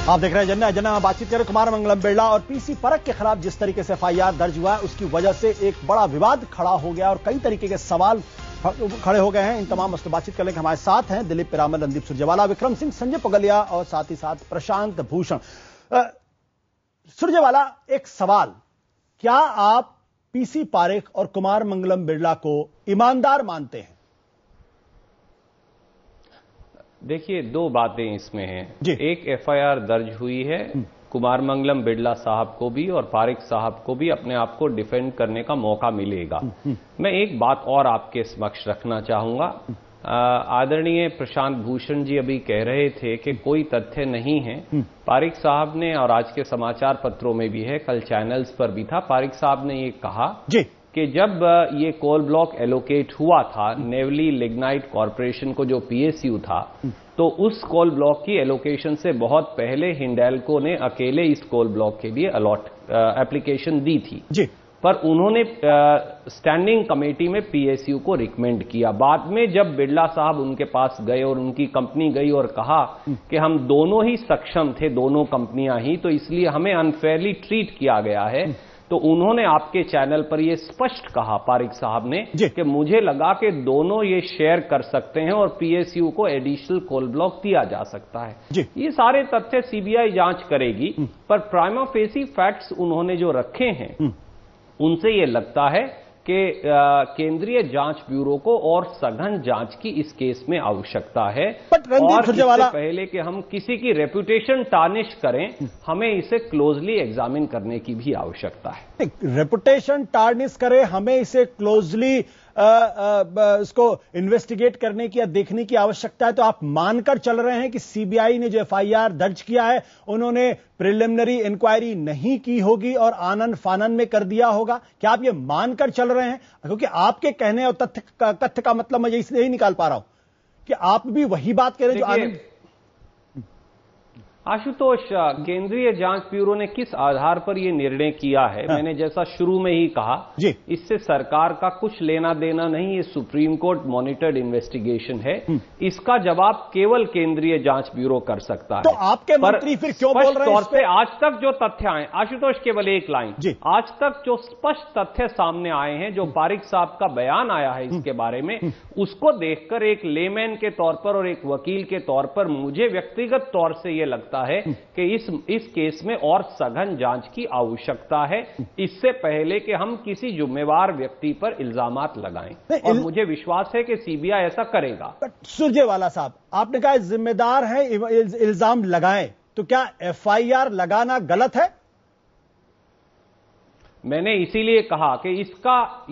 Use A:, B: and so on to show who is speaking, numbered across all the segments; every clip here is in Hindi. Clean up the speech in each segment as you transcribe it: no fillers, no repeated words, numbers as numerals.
A: आप देख रहे हैं जन्ना में बातचीत करें कुमार मंगलम बिरला और पीसी परख के खिलाफ जिस तरीके से एफआईआर दर्ज हुआ है उसकी वजह से एक बड़ा विवाद खड़ा हो गया और कई तरीके के सवाल खड़े हो गए हैं। इन तमाम मसलों बातचीत करने के हमारे साथ हैं दिलीप पिरामल, रणदीप सुरजेवाला, विक्रम सिंह, संजय पगलिया और साथ ही साथ प्रशांत भूषण। सुरजेवाला, एक सवाल, क्या आप पीसी पारेख और कुमार मंगलम बिरला को ईमानदार मानते हैं?
B: देखिए, दो बातें इसमें हैं। एक एफआईआर दर्ज हुई है, कुमार मंगलम बिरला साहब को भी और पारेख साहब को भी अपने आप को डिफेंड करने का मौका मिलेगा। मैं एक बात और आपके समक्ष रखना चाहूंगा। आदरणीय प्रशांत भूषण जी अभी कह रहे थे कि कोई तथ्य नहीं है। पारेख साहब ने, और आज के समाचार पत्रों में भी है, कल चैनल्स पर भी था, पारेख साहब ने ये कहा कि जब ये कोल ब्लॉक एलोकेट हुआ था नेवली लिग्नाइट कॉरपोरेशन को, जो पीएसयू था, तो उस कोल ब्लॉक की एलोकेशन से बहुत पहले हिंडाल्को ने अकेले इस कोल ब्लॉक के लिए एप्लीकेशन दी थी जी। पर उन्होंने स्टैंडिंग कमेटी में पीएसयू को रिकमेंड किया। बाद में जब बिरला साहब उनके पास गए और उनकी कंपनी गई और कहा कि हम दोनों ही सक्षम थे, दोनों कंपनियां ही, तो इसलिए हमें अनफेयरली ट्रीट किया गया है, तो उन्होंने आपके चैनल पर यह स्पष्ट कहा पारेख साहब ने कि मुझे लगा कि दोनों ये शेयर कर सकते हैं और पीएसयू को एडिशनल कोल ब्लॉक दिया जा सकता है। ये सारे तथ्य सीबीआई जांच करेगी, पर प्राइमा फेसी फैक्ट्स उन्होंने जो रखे हैं उनसे ये लगता है कि केंद्रीय जांच ब्यूरो को और सघन जांच की इस केस में आवश्यकता है। और इससे पहले कि हम किसी की रेपुटेशन टार्निश करें, हमें इसे क्लोजली एग्जामिन करने की भी आवश्यकता है।
A: रेपुटेशन टार्निश करें, हमें इसे क्लोजली इसको इन्वेस्टिगेट करने की या देखने की आवश्यकता है। तो आप मानकर चल रहे हैं कि सीबीआई ने जो एफआईआर दर्ज किया है उन्होंने प्रिलिमिनरी इंक्वायरी नहीं की होगी और आनन फानन में कर दिया होगा? क्या आप ये मानकर चल रहे हैं? क्योंकि आपके कहने और तथ्य का मतलब मैं यही निकाल पा रहा हूं कि आप भी वही बात कह रहे हैं जो आनंद।
B: आशुतोष, केंद्रीय जांच ब्यूरो ने किस आधार पर यह निर्णय किया है? मैंने जैसा शुरू में ही कहा, इससे सरकार का कुछ लेना देना नहीं, ये सुप्रीम कोर्ट मॉनिटर्ड इन्वेस्टिगेशन है। इसका जवाब केवल केंद्रीय जांच ब्यूरो कर सकता है।
A: तो आपके मंत्री फिर क्यों बोल रहे हैं?
B: तौर पे आज तक जो तथ्य आए, आशुतोष केवल एक लाइन, आज तक जो स्पष्ट तथ्य सामने आए हैं, जो पारेख साहब का बयान आया है इसके बारे में, उसको देखकर एक लेमैन के तौर पर और एक वकील के तौर पर मुझे व्यक्तिगत तौर से यह लगता है कि इस केस में और सघन जांच की आवश्यकता है, इससे पहले कि हम किसी जिम्मेवार व्यक्ति पर इल्जामात लगाएं। और मुझे विश्वास है कि सीबीआई ऐसा करेगा।
A: सुरजेवाला साहब, आपने कहा जिम्मेदार है इल्जाम लगाएं, तो क्या एफआईआर लगाना गलत है?
B: मैंने इसीलिए कहा कि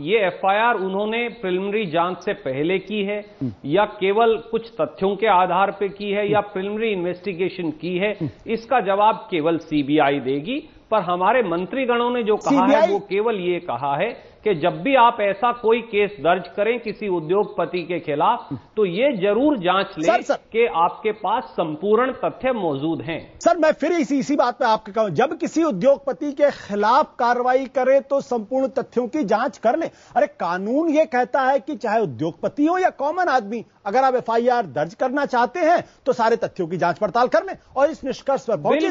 B: ये एफआईआर उन्होंने प्रिलिमिनरी जांच से पहले की है या केवल कुछ तथ्यों के आधार पर की है या प्रिलिमिनरी इन्वेस्टिगेशन की है, इसका जवाब केवल सीबीआई देगी। पर हमारे मंत्रीगणों ने जो कहा है वो केवल ये कहा है कि जब भी आप ऐसा कोई केस दर्ज करें किसी उद्योगपति के खिलाफ, तो ये जरूर जांच लें कि आपके पास संपूर्ण तथ्य मौजूद हैं।
A: सर, मैं फिर इसी बात पे आपके कहूं, जब किसी उद्योगपति के खिलाफ कार्रवाई करें तो संपूर्ण तथ्यों की जांच कर लें। अरे, कानून ये कहता है कि चाहे उद्योगपति हो या कॉमन आदमी, अगर आप एफआईआर दर्ज करना चाहते हैं तो सारे तथ्यों की जांच पड़ताल कर लें और इस निष्कर्ष पर पहुंचे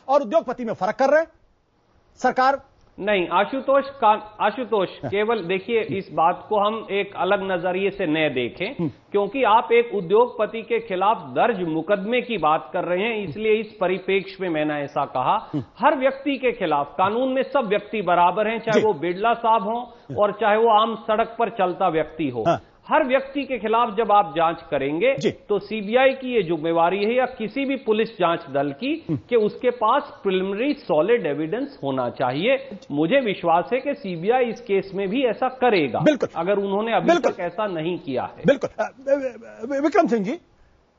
A: और उद्योगपति में फर्क कर रहे हैं सरकार।
B: नहीं आशुतोष, केवल देखिए, इस बात को हम एक अलग नजरिए से न देखें, क्योंकि आप एक उद्योगपति के खिलाफ दर्ज मुकदमे की बात कर रहे हैं, इसलिए इस परिप्रेक्ष्य में मैंने ऐसा कहा। हर व्यक्ति के खिलाफ कानून में सब व्यक्ति बराबर हैं, चाहे वो बिरला साहब हो और चाहे वो आम सड़क पर चलता व्यक्ति हो। हर व्यक्ति के खिलाफ जब आप जांच करेंगे तो सीबीआई की ये जिम्मेवारी है या किसी भी पुलिस जांच दल की कि उसके पास प्रिलिमिनरी सॉलिड एविडेंस होना चाहिए। मुझे विश्वास है कि सीबीआई इस केस में भी ऐसा करेगा, अगर उन्होंने अभी तक ऐसा नहीं किया है।
A: बिल्कुल। विक्रम सिंह जी,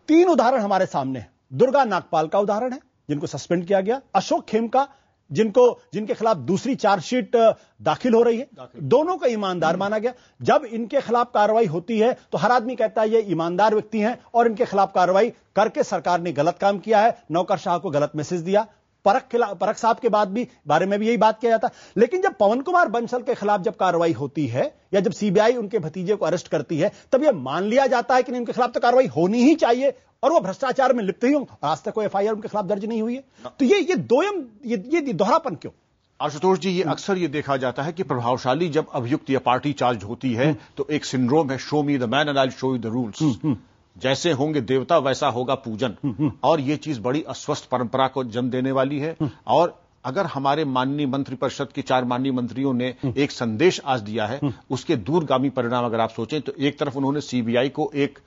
A: 3 उदाहरण हमारे सामने हैं। दुर्गा नागपाल का उदाहरण है जिनको सस्पेंड किया गया, अशोक खेमका जिनके खिलाफ दूसरी चार्जशीट दाखिल हो रही है, दोनों को ईमानदार माना गया। जब इनके खिलाफ कार्रवाई होती है तो हर आदमी कहता है ये ईमानदार व्यक्ति हैं और इनके खिलाफ कार्रवाई करके सरकार ने गलत काम किया है, नौकरशाह को गलत मैसेज दिया। परख साहब के बाद भी बारे में भी यही बात किया जाता। लेकिन जब पवन कुमार बंसल के खिलाफ जब कार्रवाई होती है या जब सीबीआई उनके भतीजे को अरेस्ट करती है, तब यह मान लिया जाता है कि नहीं, उनके खिलाफ तो कार्रवाई होनी ही चाहिए और वो भ्रष्टाचार में लिप्त ही हों। आज तक कोई एफआईआर उनके खिलाफ दर्ज नहीं हुई है। तो ये दोहरापन क्यों?
C: आशुतोष जी, ये अक्सर ये देखा जाता है कि प्रभावशाली जब अभियुक्त या पार्टी चार्ज होती है तो एक सिंड्रोम है, show me the man and I will show you the rules. जैसे होंगे देवता वैसा होगा पूजन, और ये चीज बड़ी अस्वस्थ परंपरा को जन्म देने वाली है। और अगर हमारे माननीय मंत्रिपरिषद के 4 माननीय मंत्रियों ने एक संदेश आज दिया है, उसके दूरगामी परिणाम अगर आप सोचें तो एक तरफ उन्होंने सीबीआई को एक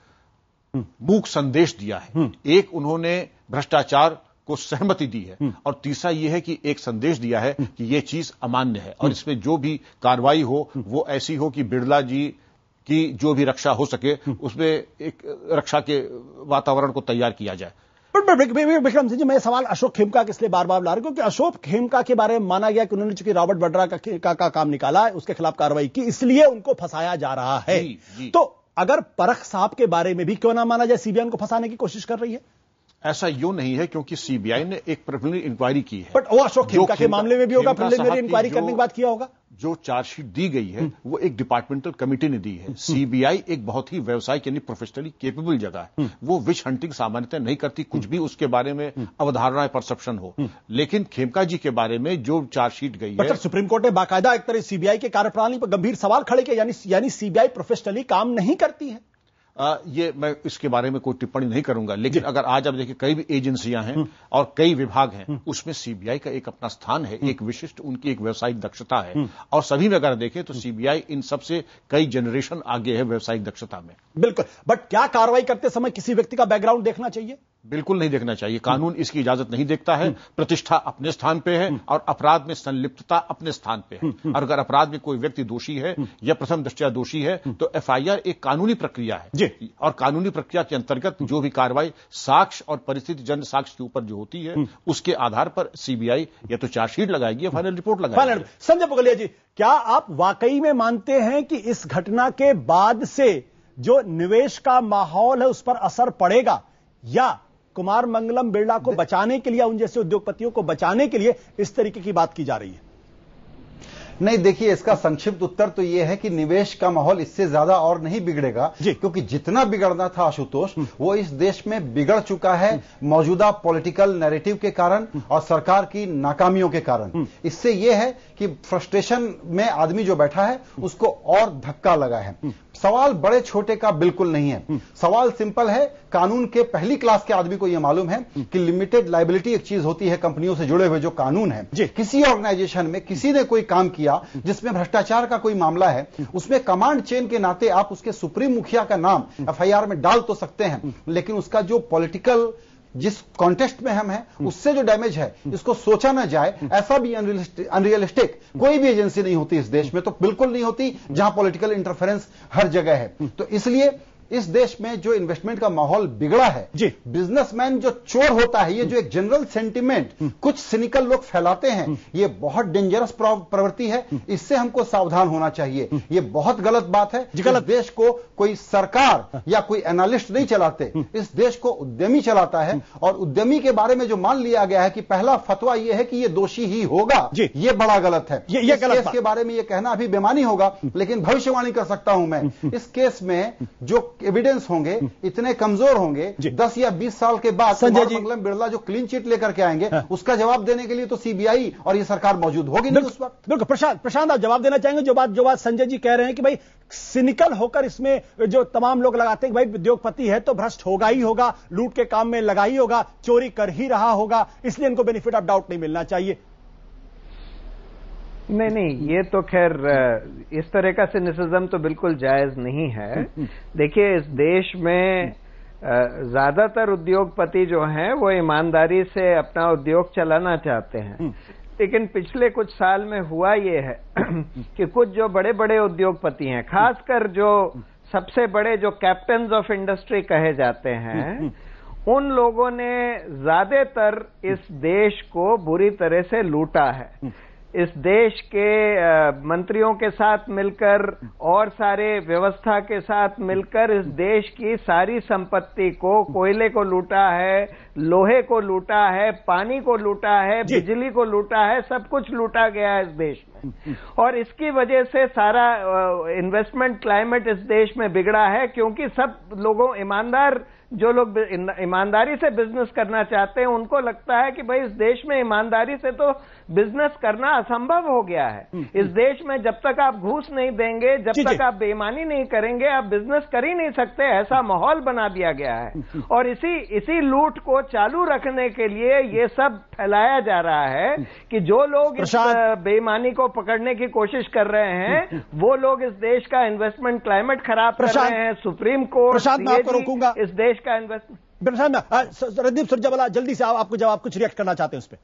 C: मूक संदेश दिया है, एक उन्होंने भ्रष्टाचार को सहमति दी है, और तीसरा यह है कि एक संदेश दिया है कि यह चीज अमान्य है और इसमें जो भी कार्रवाई हो वो ऐसी हो कि बिड़ला जी की जो भी रक्षा हो सके उसमें एक रक्षा के वातावरण को तैयार किया जाए।
A: विक्रम सिंह जी, मैं सवाल अशोक खेमका के इसलिए बार बार ला रहा हूं क्योंकि अशोक खेमका के बारे में माना गया कि उन्होंने चूंकि रॉबर्ट वड्रा का काम निकाला है, उसके खिलाफ कार्रवाई की, इसलिए उनको फंसाया जा रहा है। तो अगर परख साहब के बारे में भी क्यों ना माना जाए सीबीआई उनको फंसाने की कोशिश कर रही है?
C: ऐसा यूं नहीं है, क्योंकि सीबीआई ने एक प्रिलिमिनरी इंक्वायरी की है।
A: बट वो अशोक खेमका के मामले में भी होगा, प्रिलिमिनरी इंक्वायरी करने के बाद किया होगा।
C: जो चार्जशीट दी गई है वो एक डिपार्टमेंटल कमेटी ने दी है। सीबीआई एक बहुत ही व्यावसायिक यानी प्रोफेशनली केपेबल जगह है, वो विच हंटिंग सामान्यतः नहीं करती, कुछ भी उसके बारे में अवधारणा परसेप्शन हो। लेकिन खेमका जी के बारे में जो चार्जशीट गई है,
A: सुप्रीम कोर्ट ने बाकायदा एक तरह सीबीआई के कार्यप्रणाली पर गंभीर सवाल खड़े किए, यानी सीबीआई प्रोफेशनली काम नहीं करती है।
C: ये मैं इसके बारे में कोई टिप्पणी नहीं करूंगा, लेकिन अगर आज आप देखिए कई भी एजेंसियां हैं और कई विभाग हैं, उसमें सीबीआई का एक अपना स्थान है, एक विशिष्ट उनकी एक व्यावसायिक दक्षता है, और सभी में अगर देखें तो सीबीआई इन सबसे कई जनरेशन आगे है व्यावसायिक दक्षता में।
A: बिल्कुल, बट क्या कार्रवाई करते समय किसी व्यक्ति का बैकग्राउंड देखना चाहिए?
C: बिल्कुल नहीं देखना चाहिए, कानून इसकी इजाजत नहीं देखता है। प्रतिष्ठा अपने स्थान पे है और अपराध में संलिप्तता अपने स्थान पे है। और अगर अपराध में कोई व्यक्ति दोषी है या प्रथम दृष्टया दोषी है तो एफआईआर एक कानूनी प्रक्रिया है जी, और कानूनी प्रक्रिया के अंतर्गत जो भी कार्रवाई साक्ष्य और परिस्थिति जन्य साक्ष्य के ऊपर जो होती है उसके आधार पर सीबीआई या तो चार्जशीट लगाएगी या फाइनल रिपोर्ट लगाएगी।
A: संजय पुगलिया जी, क्या आप वाकई में मानते हैं कि इस घटना के बाद से जो निवेश का माहौल है उस पर असर पड़ेगा, या कुमार मंगलम बिड़ला को बचाने के लिए, उन जैसे उद्योगपतियों को बचाने के लिए इस तरीके की बात की जा रही है?
D: नहीं, देखिए, इसका संक्षिप्त उत्तर तो यह है कि निवेश का माहौल इससे ज्यादा और नहीं बिगड़ेगा, क्योंकि जितना बिगड़ना था आशुतोष वो इस देश में बिगड़ चुका है मौजूदा पॉलिटिकल नैरेटिव के कारण और सरकार की नाकामियों के कारण। इससे यह है कि फ्रस्ट्रेशन में आदमी जो बैठा है उसको और धक्का लगा है। सवाल बड़े छोटे का बिल्कुल नहीं है, सवाल सिंपल है। कानून के पहली क्लास के आदमी को यह मालूम है कि लिमिटेड लायबिलिटी एक चीज होती है, कंपनियों से जुड़े हुए जो कानून है। किसी ऑर्गेनाइजेशन में किसी ने कोई काम किया जिसमें भ्रष्टाचार का कोई मामला है, उसमें कमांड चेन के नाते आप उसके सुप्रीम मुखिया का नाम एफआईआर में डाल तो सकते हैं, लेकिन उसका जो पॉलिटिकल जिस कॉन्टेक्स्ट में हम हैं उससे जो डैमेज है इसको सोचा ना जाए, ऐसा भी अनरियलिस्टिक कोई भी एजेंसी नहीं होती इस देश में, तो बिल्कुल नहीं होती जहां पॉलिटिकल इंटरफेरेंस हर जगह है। तो इसलिए इस देश में जो इन्वेस्टमेंट का माहौल बिगड़ा है, बिजनेसमैन जो चोर होता है, ये जो एक जनरल सेंटिमेंट कुछ सिनिकल लोग फैलाते हैं, ये बहुत डेंजरस प्रवृत्ति है, इससे हमको सावधान होना चाहिए। ये बहुत गलत बात है। इस देश को कोई सरकार या कोई एनालिस्ट नहीं चलाते, इस देश को उद्यमी चलाता है, और उद्यमी के बारे में जो मान लिया गया है कि पहला फतवा यह है कि ये दोषी ही होगा, ये बड़ा गलत है। इस केस के बारे में यह कहना अभी बेमानी होगा, लेकिन भविष्यवाणी कर सकता हूं मैं, इस केस में जो एविडेंस होंगे इतने कमजोर होंगे, 10 या 20 साल के बाद कुमार मंगलम बिड़ला जो क्लीन चिट लेकर के आएंगे, उसका जवाब देने के लिए तो सीबीआई और ये सरकार मौजूद होगी नहीं उस वक्त।
A: बिल्कुल। प्रशांत, आप जवाब देना चाहेंगे जो बात संजय जी कह रहे हैं कि भाई सिनिकल होकर इसमें जो तमाम लोग लगाते हैं कि भाई उद्योगपति है तो भ्रष्ट होगा ही होगा, लूट के काम में लगा ही होगा, चोरी कर ही रहा होगा, इसलिए इनको बेनिफिट ऑफ डाउट नहीं मिलना चाहिए।
E: नहीं, ये तो खैर इस तरह का सिनिसिज्म तो बिल्कुल जायज नहीं है। देखिए, इस देश में ज्यादातर उद्योगपति जो हैं वो ईमानदारी से अपना उद्योग चलाना चाहते हैं, लेकिन पिछले कुछ साल में हुआ ये है कि कुछ जो बड़े बड़े उद्योगपति हैं, खासकर जो सबसे बड़े जो कैप्टन्स ऑफ इंडस्ट्री कहे जाते हैं, उन लोगों ने ज्यादातर इस देश को बुरी तरह से लूटा है। इस देश के मंत्रियों के साथ मिलकर और सारे व्यवस्था के साथ मिलकर इस देश की सारी संपत्ति को, कोयले को लूटा है, लोहे को लूटा है, पानी को लूटा है, बिजली को लूटा है, सब कुछ लूटा गया है इस देश में। और इसकी वजह से सारा इन्वेस्टमेंट क्लाइमेट इस देश में बिगड़ा है, क्योंकि सब लोगों जो लोग ईमानदारी से बिजनेस करना चाहते हैं, उनको लगता है कि भाई इस देश में ईमानदारी से तो बिजनेस करना असंभव हो गया है। इस देश में जब तक आप घूस नहीं देंगे, जब तक आप बेईमानी नहीं करेंगे, आप बिजनेस कर ही नहीं सकते, ऐसा माहौल बना दिया गया है। और इसी लूट को चालू रखने के लिए ये सब फैलाया जा रहा है कि जो लोग इस बेईमानी को पकड़ने की कोशिश कर रहे हैं, वो लोग इस देश का इन्वेस्टमेंट क्लाइमेट खराब कर रहे हैं। सुप्रीम कोर्ट इस देश का इन्वेस्टमेंट।
A: रणदीप सुरजेवाला, जल्दी से आपको जब आप कुछ रिएक्ट करना चाहते हैं उस पर।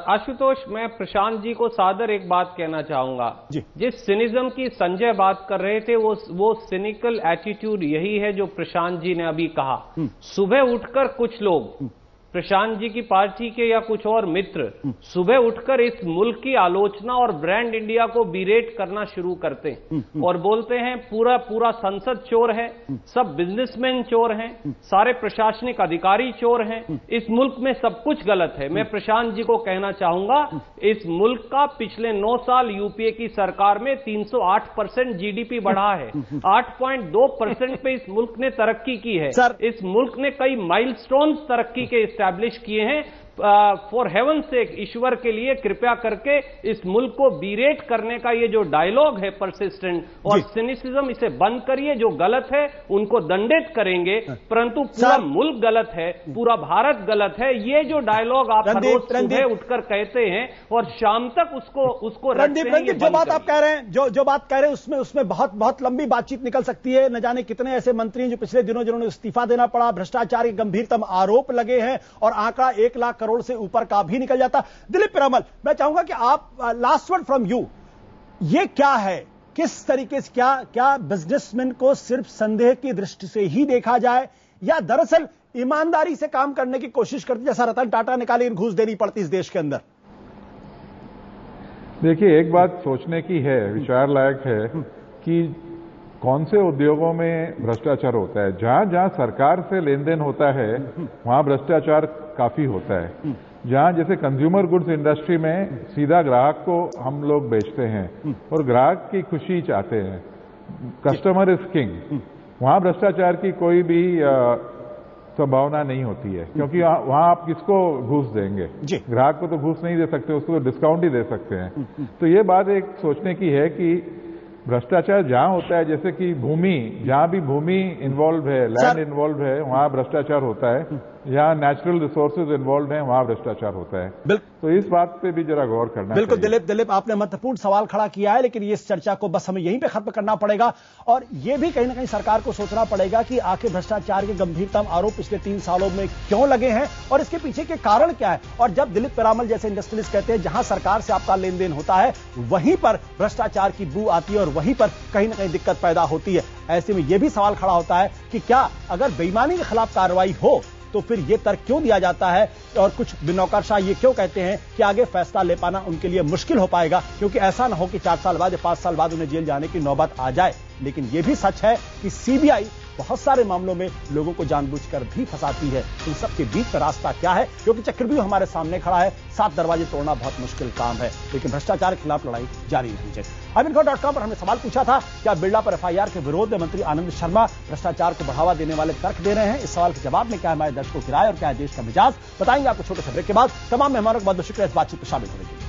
B: आशुतोष, मैं प्रशांत जी को सादर एक बात कहना चाहूंगा। जिस सिनिज्म की संजय बात कर रहे थे, वो सिनिकल एटीट्यूड यही है जो प्रशांत जी ने अभी कहा। सुबह उठकर कुछ लोग, प्रशांत जी की पार्टी के या कुछ और मित्र, सुबह उठकर इस मुल्क की आलोचना और ब्रांड इंडिया को बिरेट करना शुरू करते हैं और बोलते हैं पूरा संसद चोर है, सब बिजनेसमैन चोर हैं, सारे प्रशासनिक अधिकारी चोर हैं, इस मुल्क में सब कुछ गलत है। मैं प्रशांत जी को कहना चाहूंगा, इस मुल्क का पिछले 9 साल यूपीए की सरकार में 308% जीडीपी बढ़ा है, 8.2% पे इस मुल्क ने तरक्की की है। इस मुल्क ने कई माइलस्टोन्स तरक्की के एस्टैब्लिश किए हैं। फॉर हेवन सेक, ईश्वर के लिए कृपया करके इस मुल्क को बीरेट करने का ये जो डायलॉग है परसिस्टेंट और सिनिसिज्म, इसे बंद करिए। जो गलत है उनको दंडित करेंगे, परंतु पूरा मुल्क गलत है, पूरा भारत गलत है, ये जो डायलॉग आप हर रोज सुबह उठकर कहते हैं और शाम तक उसको
A: रणदीप, जो बात आप कह रहे हैं, जो बात कह रहे हैं, उसमें बहुत लंबी बातचीत निकल सकती है। न जाने कितने ऐसे मंत्री हैं जो पिछले दिनों जिन्होंने इस्तीफा देना पड़ा, भ्रष्टाचार के गंभीरतम आरोप लगे हैं और आंकड़ा 1 लाख करोड़ से ऊपर का भी निकल जाता। दिलीप पिरामल, मैं चाहूंगा कि आप लास्ट वर्ड फ्रॉम यू, ये क्या है, किस तरीके से क्या बिजनेसमैन को सिर्फ संदेह की दृष्टि से ही देखा जाए या दरअसल ईमानदारी से काम करने की कोशिश करते, जैसा रतन टाटा निकाली घूस देनी पड़ती इस देश के अंदर?
F: देखिए, एक बात सोचने की है, विचार लायक है कि कौन से उद्योगों में भ्रष्टाचार होता है। जहां जहां सरकार से लेन देन होता है वहां भ्रष्टाचार काफी होता है। जहां जैसे कंज्यूमर गुड्स इंडस्ट्री में सीधा ग्राहक को हम लोग बेचते हैं और ग्राहक की खुशी चाहते हैं, कस्टमर इज किंग, वहां भ्रष्टाचार की कोई भी संभावना नहीं होती है, क्योंकि वहां आप किसको घूस देंगे? ग्राहक को तो घूस नहीं दे सकते, उसको तो डिस्काउंट ही दे सकते हैं। तो ये बात एक सोचने की है कि भ्रष्टाचार जहां होता है, जैसे कि भूमि, जहां भी भूमि इन्वॉल्व है, लैंड इन्वॉल्व है, वहां भ्रष्टाचार होता है। जहां नेचुरल रिसोर्सेज इन्वॉल्व हैं वहां भ्रष्टाचार होता है। तो इस बात पे भी जरा गौर करना चाहिए।
A: बिल्कुल दिलीप, आपने महत्वपूर्ण सवाल खड़ा किया है, लेकिन इस चर्चा को बस हमें यहीं पे खत्म करना पड़ेगा और यह भी कहीं ना कहीं सरकार को सोचना पड़ेगा कि आखिर भ्रष्टाचार के गंभीरतम आरोप पिछले 3 सालों में क्यों लगे हैं और इसके पीछे के कारण क्या है। और जब दिलीप पिरामल जैसे इंडस्ट्रियलिस्ट कहते हैं जहां सरकार से आपका लेन देन होता है वहीं पर भ्रष्टाचार की बू आती है और वहीं पर कहीं ना कहीं दिक्कत पैदा होती है, ऐसे में यह भी सवाल खड़ा होता है कि क्या अगर बेईमानी के खिलाफ कार्रवाई हो तो फिर यह तर्क क्यों दिया जाता है और कुछ नौकरशाह ये क्यों कहते हैं कि आगे फैसला ले पाना उनके लिए मुश्किल हो पाएगा, क्योंकि ऐसा ना हो कि 4 साल बाद या 5 साल बाद उन्हें जेल जाने की नौबत आ जाए। लेकिन यह भी सच है कि सीबीआई बहुत सारे मामलों में लोगों को जानबूझकर भी फंसाती है। इन सबके बीच का रास्ता क्या है, क्योंकि चक्रव्यूह हमारे सामने खड़ा है, 7 दरवाजे तोड़ना बहुत मुश्किल काम है, लेकिन भ्रष्टाचार के खिलाफ लड़ाई जारी रहनी चाहिए। InfoCom पर हमने सवाल पूछा था, क्या बिरला पर FIR के विरोध में मंत्री आनंद शर्मा भ्रष्टाचार को बढ़ावा देने वाले तर्क दे रहे हैं? इस सवाल के जवाब में क्या हमारे दर्शकों की राय और क्या है देश का मिजाज, बताएंगे आपको छोटे से ब्रेक के बाद। तमाम मेहमानों को बहुत बहुत शुक्रिया इस बातचीत में शामिल होने के लिए।